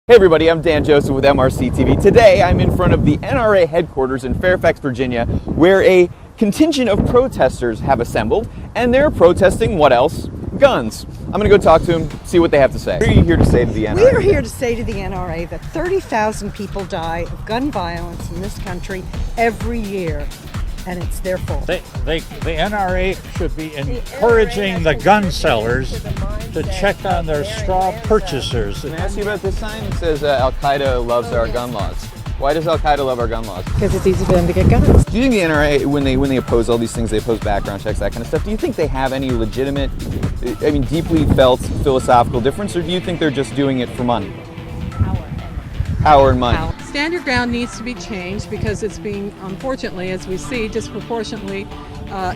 Hey everybody, I'm Dan Joseph with MRC-TV. Today I'm in front of the NRA headquarters in Fairfax, Virginia, where a contingent of protesters have assembled, and they're protesting what else? Guns. I'm going to go talk to them, see what they have to say. What are you here to say to the NRA? We are here to say to the NRA that 30,000 people die of gun violence in this country every year, and it's their fault. The NRA should be encouraging the gun sellers to check on their straw purchasers. Can I ask you about this sign? It says Al-Qaeda loves our gun laws. Why does Al-Qaeda love our gun laws? Because it's easy for them to get guns. Do you think the NRA, when they oppose all these things, they oppose background checks, that kind of stuff, do you think they have any legitimate, deeply felt philosophical difference, or do you think they're just doing it for money? Power and money. Stand your ground needs to be changed because it's being, unfortunately, as we see, disproportionately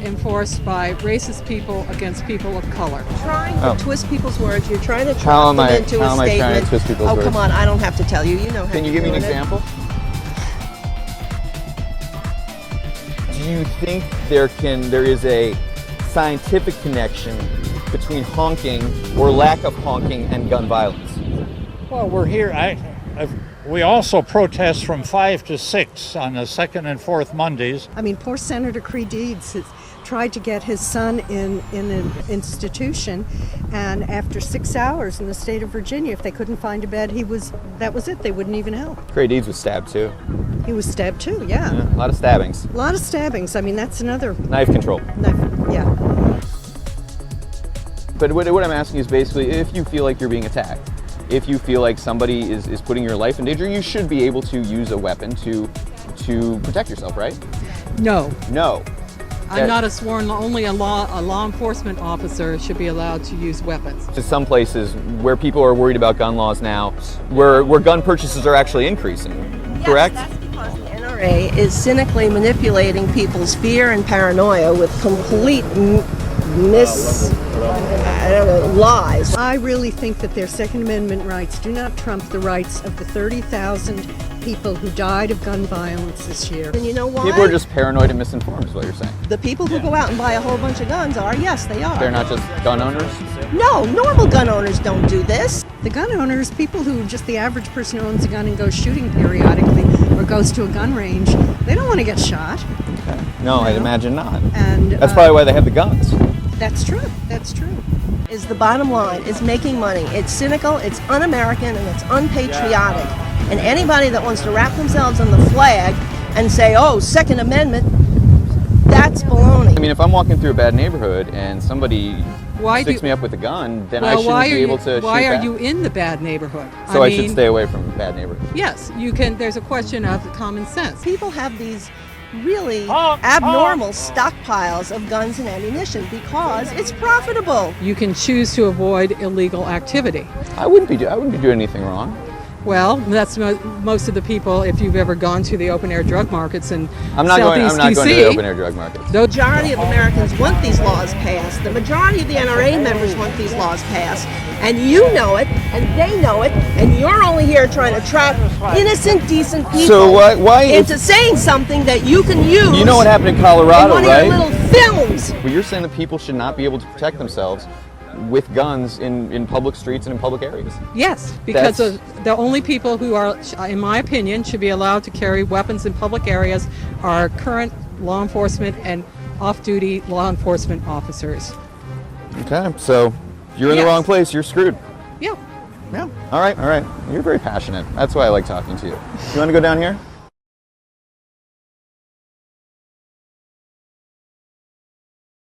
enforced by racist people against people of color. Trying to twist people's words. You're trying to How twist them into a statement. How am I trying to twist people's words? Oh, come on, I don't have to tell you. You know how Can you give me an example? Do you think there is a scientific connection between honking or lack of honking and gun violence? Well, we're here. We also protest from 5 to 6 on the second and fourth Mondays. I mean, poor Senator Creed Deeds has tried to get his son in an institution, and after 6 hours in the state of Virginia, if they couldn't find a bed, that was it. They wouldn't even help. Creed Deeds was stabbed too. He was stabbed too, yeah. A lot of stabbings. A lot of stabbings. I mean, that's another Knife control. knife, yeah. But what I'm asking is basically, if you feel like you're being attacked, if you feel like somebody is putting your life in danger, you should be able to use a weapon to protect yourself, right? No. No. I'm not a sworn, only a law enforcement officer should be allowed to use weapons. To some places where people are worried about gun laws now, where gun purchases are actually increasing, correct? Yes, that's because the NRA is cynically manipulating people's fear and paranoia with complete lies. I really think that their Second Amendment rights do not trump the rights of the 30,000 people who died of gun violence this year. And you know why? People are just paranoid and misinformed is what you're saying. The people who go out and buy a whole bunch of guns are, yes, they are. They're not just gun owners? No, normal gun owners don't do this. The gun owners, people who just the average person who owns a gun and goes shooting periodically or goes to a gun range, they don't want to get shot. Okay. No, I'd imagine not. And that's probably why they have the guns. That's true. That's true. Is the bottom line. It's making money. It's cynical, it's un-American, and it's unpatriotic. And anybody that wants to wrap themselves in the flag and say, oh, Second Amendment, that's baloney. I mean, if I'm walking through a bad neighborhood and somebody sticks me up with a gun, then I shouldn't be able to shoot Why are back. you in the bad neighborhood? So I should stay away from bad neighborhoods. Yes, you can. There's a question of common sense. People have these really abnormal stockpiles of guns and ammunition because it's profitable. You can choose to avoid illegal activity. I wouldn't be doing anything wrong. Well, that's most of the people. If you've ever gone to the open-air drug markets in I'm not going to DC, the open-air drug markets. The majority of Americans want these laws passed. The majority of the NRA members want these laws passed. And you know it, and they know it, and you're only here trying to trap innocent, decent people into saying something that you can use. You know what happened in Colorado, in one right? of your little films. Well, you're saying that people should not be able to protect themselves with guns in public streets and in public areas. Yes, because the only people who are, in my opinion, should be allowed to carry weapons in public areas are current law enforcement and off-duty law enforcement officers. Okay, so if you're in the wrong place, you're screwed. Yeah. Yeah. All right. You're very passionate. That's why I like talking to you. You want to go down here?